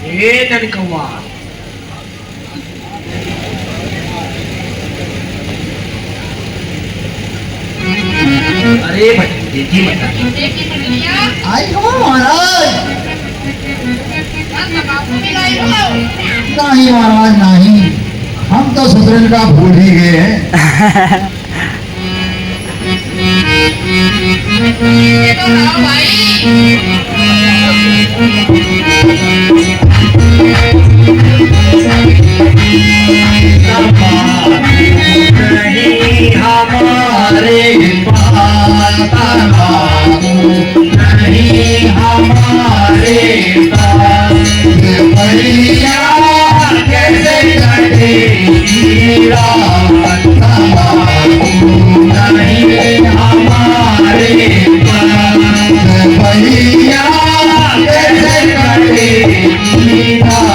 ए ननकौवा, अरे देखी मत आई हो महाराज। नहीं महाराज नहीं, हम तो ससुरल का भूल ही गए हैं। नहीं हमारे पास, नहीं हमारे पास, भैया कैसे कटे रात, नहीं हमारे पास, भैया कैसे कटे रात।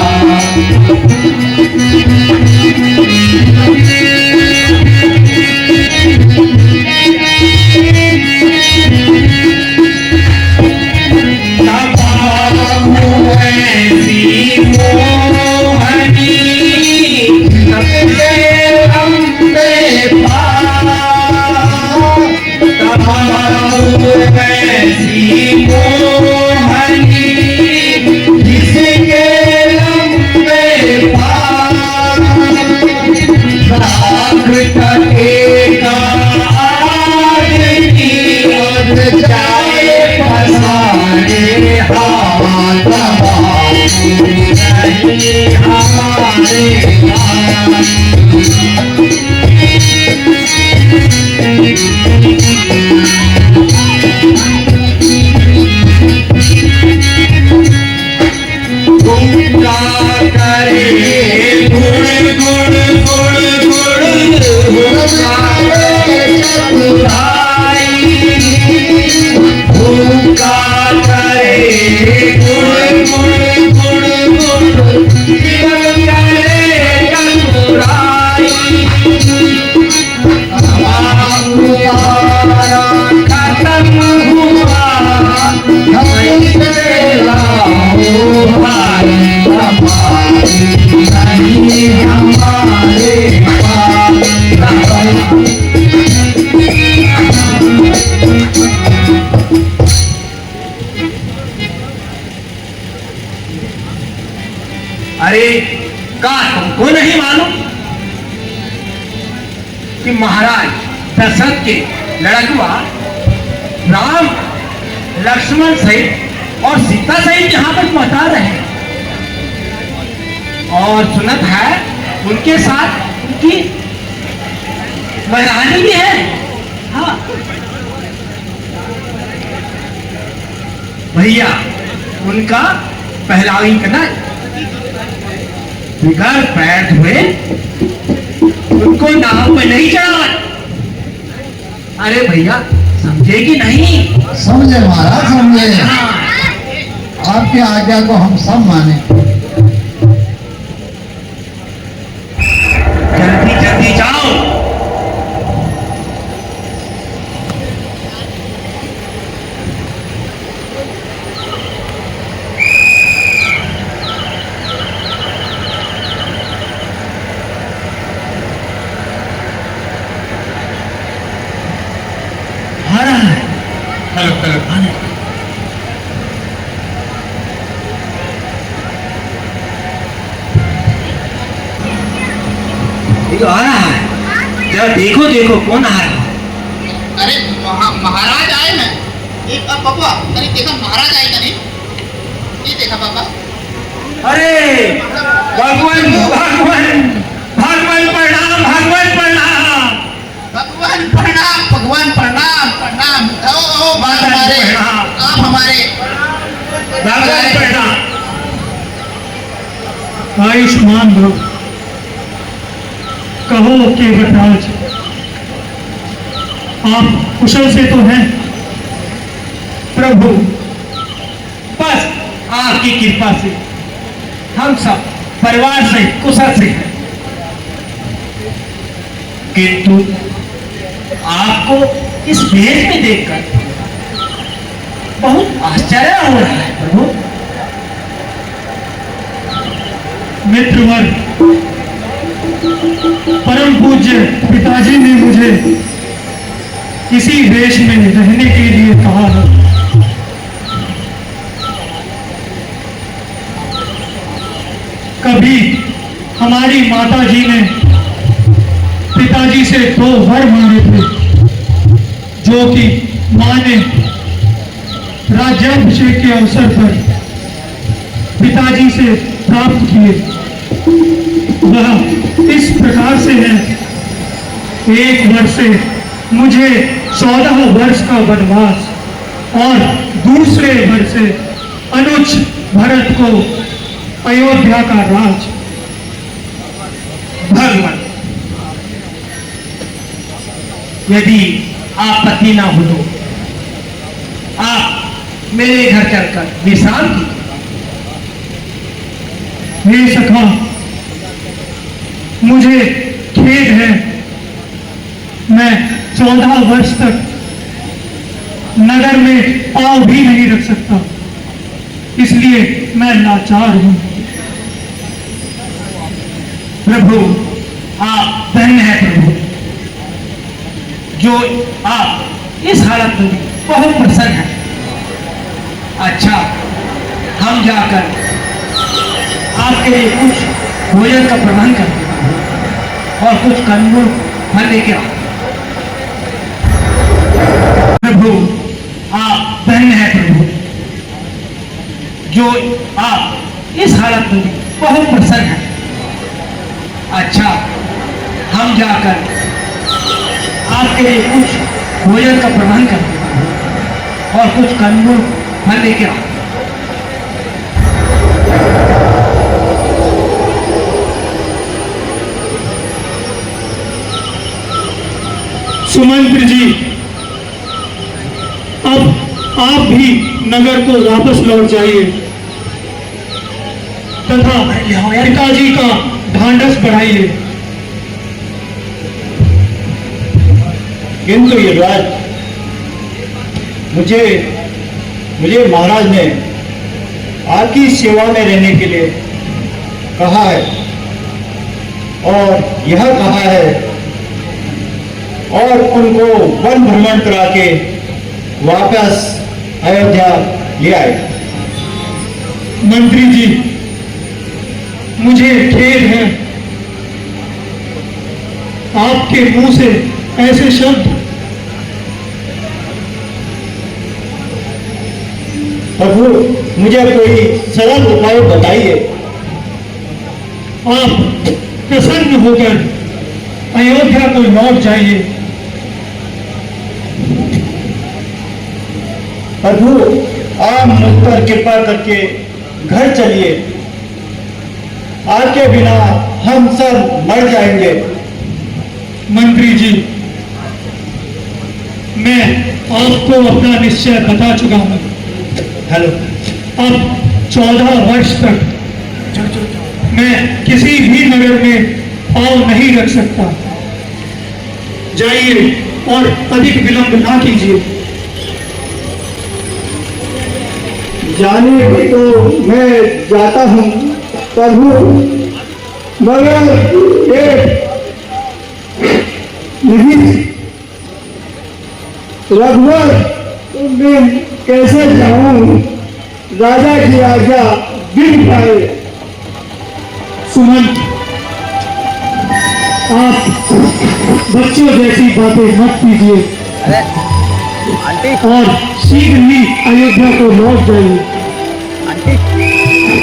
अरे का तुमको नहीं मालूम कि महाराज दशरथ के लड़कुआ राम लक्ष्मण सहित और सीता सहित यहाँ पर पहुंचा रहे हैं, और सुनत है उनके साथ उनकी महारानी भी है। हाँ भैया, उनका पहलावी करना बिगड़ पैर हुए उनको नाव पे नहीं चढ़ा। अरे भैया समझे कि नहीं? समझे महाराज समझे। आपकी आज्ञा को हम सब माने। जल्दी जल्दी जाओ। हेलो हेलो, आ रहा है, जरा देखो देखो कौन आ रहा है। अरे महाराज आए हैं। एक पापा अरे देखा महाराज आए का नहीं, ये देखा पापा। अरे भगवान भगवान भगवान प्रणाम, भगवान प्रणाम, भगवान प्रणाम, भगवान प्रणाम प्रणाम। ओ हमारे आप हमारे भगवान प्रणाम। आयुष्मान भव। कहो के वटराज, आप कुशल से तो हैं? प्रभु बस आपकी कृपा से हम सब परिवार से कुशल से हैं, किंतु आपको इस भेष में देखकर बहुत आश्चर्य हो रहा है प्रभु। मित्रवर, परम पूज्य पिताजी ने मुझे इसी देश में रहने के लिए कहा है। कभी हमारी माता जी ने पिताजी से 2 वर मांगे थे, जो कि मां ने राज्याभिषेक के अवसर पर पिताजी से प्राप्त किए। वह इस प्रकार से है, 1 वर्ष से मुझे 14 वर्ष का वनवास और दूसरे वर्ष से अनुज भरत को अयोध्या का राज। भगवान, यदि आपत्ति ना हो तो आप मेरे घर चलकर विश्राम कीजिए। हे सखा, मुझे खेद है, मैं 14 वर्ष तक नगर में पांव भी नहीं रख सकता, इसलिए मैं लाचार हूं। प्रभु, आप धन्य है प्रभु, जो आप इस हालत में भी बहुत प्रसन्न है। अच्छा, हम जाकर आपके लिए कुछ भोजन का प्रबंध करते हैं और कुछ कंदमूल फल लेके आओ। प्रभु, आप धन्य है प्रभु, जो आप इस हालत में भी बहुत प्रसन्न है। अच्छा, हम जाकर आपके लिए कुछ भोजन का प्रबंध करते हैं और कुछ कंदमूल फल लेके आओ। सुमंत्र जी, अब आप भी नगर को वापस लौट जाइए तथा पिताजी का ढांढस बढ़ाइए। किंतु युवराज, मुझे महाराज ने आपकी सेवा में रहने के लिए कहा है और यह कहा है, और उनको वन भ्रमण करा के वापस अयोध्या ले आए। मंत्री जी, मुझे खेद है, आपके मुंह से ऐसे शब्द। प्रभु, मुझे कोई सरल उपाय बताइए। आप प्रसन्न होकर अयोध्या को लौट जाइए। प्रभु, आप मुझ पर कृपा करके घर चलिए, आपके बिना हम सब मर जाएंगे। मंत्री जी, मैं आपको अपना निश्चय बता चुका हूं। हेलो, अब 14 वर्ष तक मैं किसी भी नगर में पांव नहीं रख सकता। जाइए और अधिक विलंब ना कीजिए। जाने को तो मैं जाता हूँ प्रभु, मगर एक नहीं, रघुवर, मैं कैसे जाऊं? राजा की आज्ञा बिन पाए। सुमन, आप बच्चों जैसी बातें मत कीजिए और शीघ्र ही अयोध्या को लौट जाइए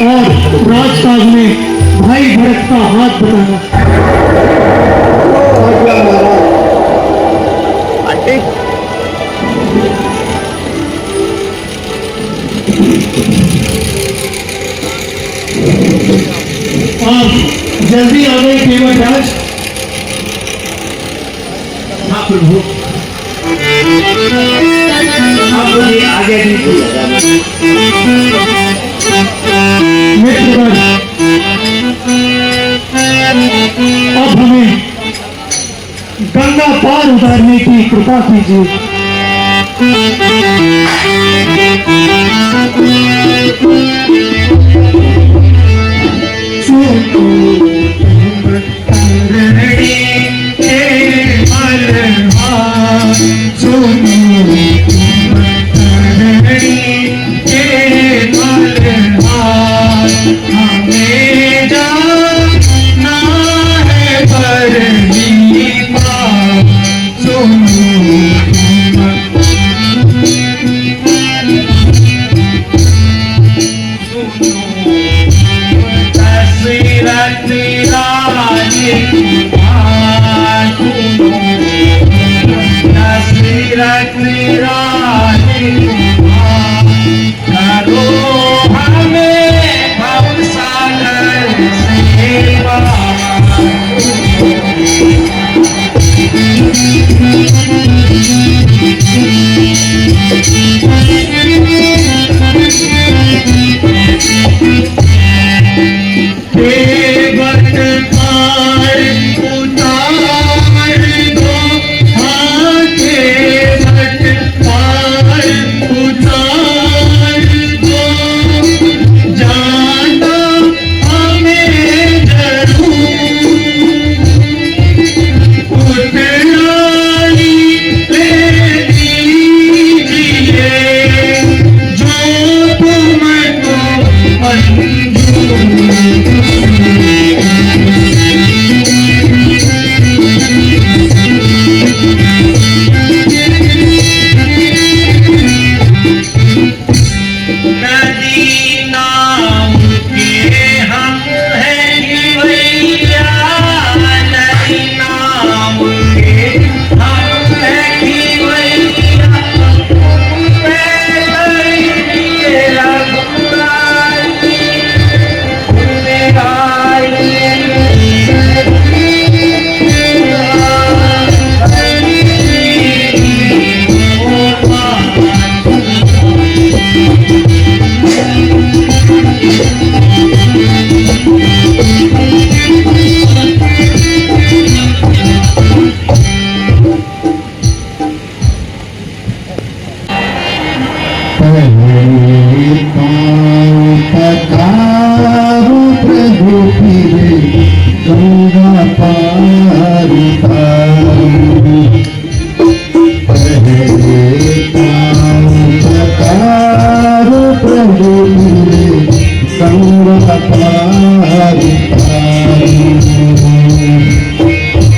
और राजकाज में भाई भरत का हाथ बढ़ाना। आज्ञा महाराज। आप जल्दी आ गए केवल राज। हाँ प्रभु, आप मुझे आगे दीजिए। मित्रगण, अब हमें गंगा पार उतारने की कृपा कीजिए। दशरथ राजे की बात सुनो, दशरथ राजे की बात करो हमें भव सागर सेवा।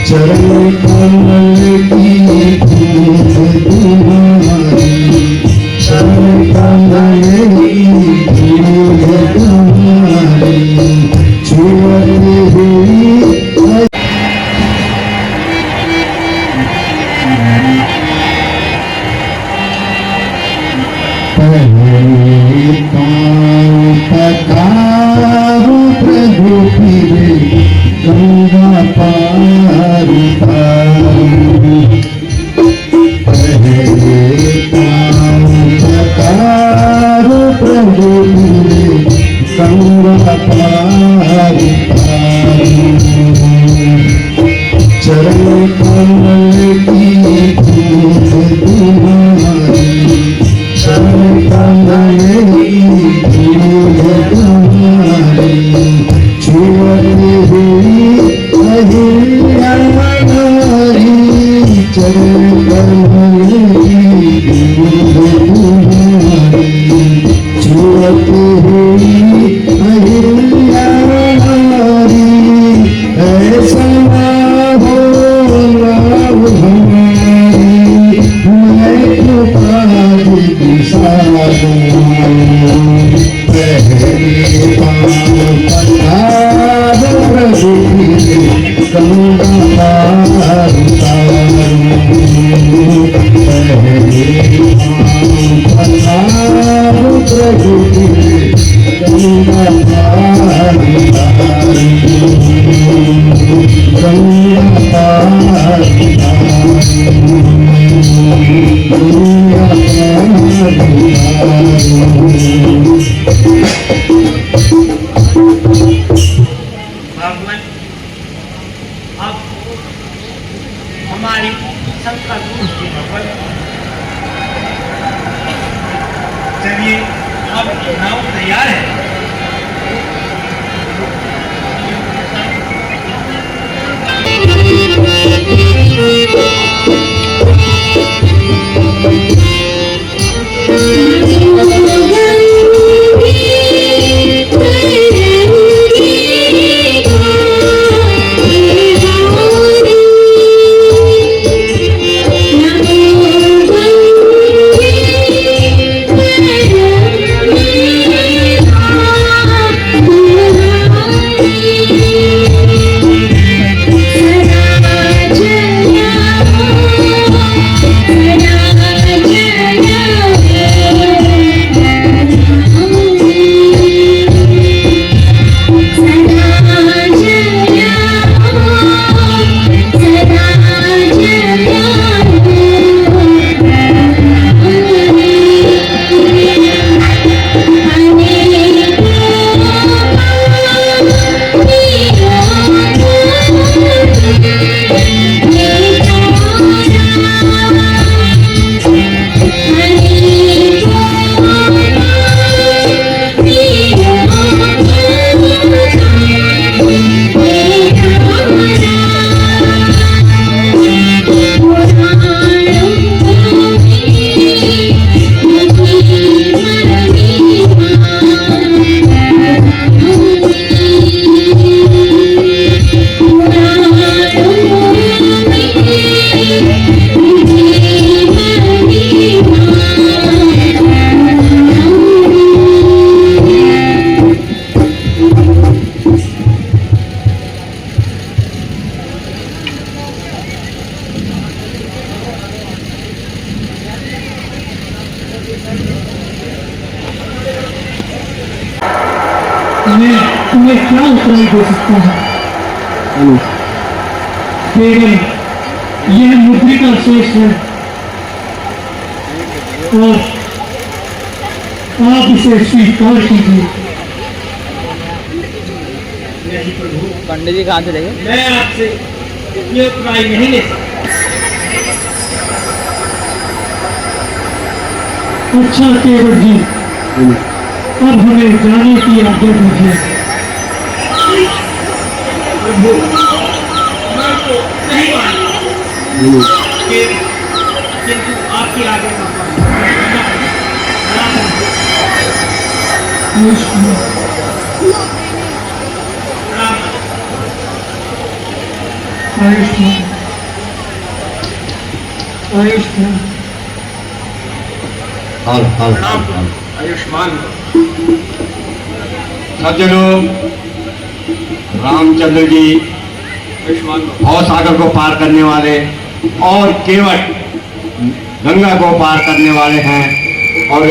चरण कमल की धूप तुम्हारी, चरण कमल की धूप तुम्हारी, छुअते हुई पधारो प्रभु फिरे गंगा पार तारू, पधारो प्रभु फिरे गंगा पार तारू, चरण कमल की धूप तुम्हारी, चरण कमल की धूप तुम्हारी, छुअते हुई अहिल्या नारी, चरण कमल की धूप तुम्हारी, छुअते हुई अहिल्या नारी, ऐसा हो राम हमारी, मैं तो पार दिशा दूँ, पहले पाँव पधारो प्रभु फिरे गंगा पार तारू, पहले पाँव पधारो प्रभु फिरे गंगा पार तारू, गंगा पार तारू, गंगा पार तारू। भगवान अब हमारी सबका दोस्त भगवान, चलिए अब नाव तैयार है। गंगे तुम्हें क्या उत्तराई दे सकता है? केवल यह मुद्रिका शेष है और आप इसे स्वीकार कीजिए। पंडित जी कहाँ से रहेंगे? मैं आपसे इतनी उत्तराई नहीं ले सकता। अच्छा केवट जी, अब हमें जाने की आज्ञा दीजिए। मैं तो नहीं मानता किंतु आपकी आगे का आयुष्मान, आयुष्मान, आयुष्मान सज्जनों, रामचंद्र जी भव सागर को पार करने वाले और केवट गंगा को पार करने वाले हैं और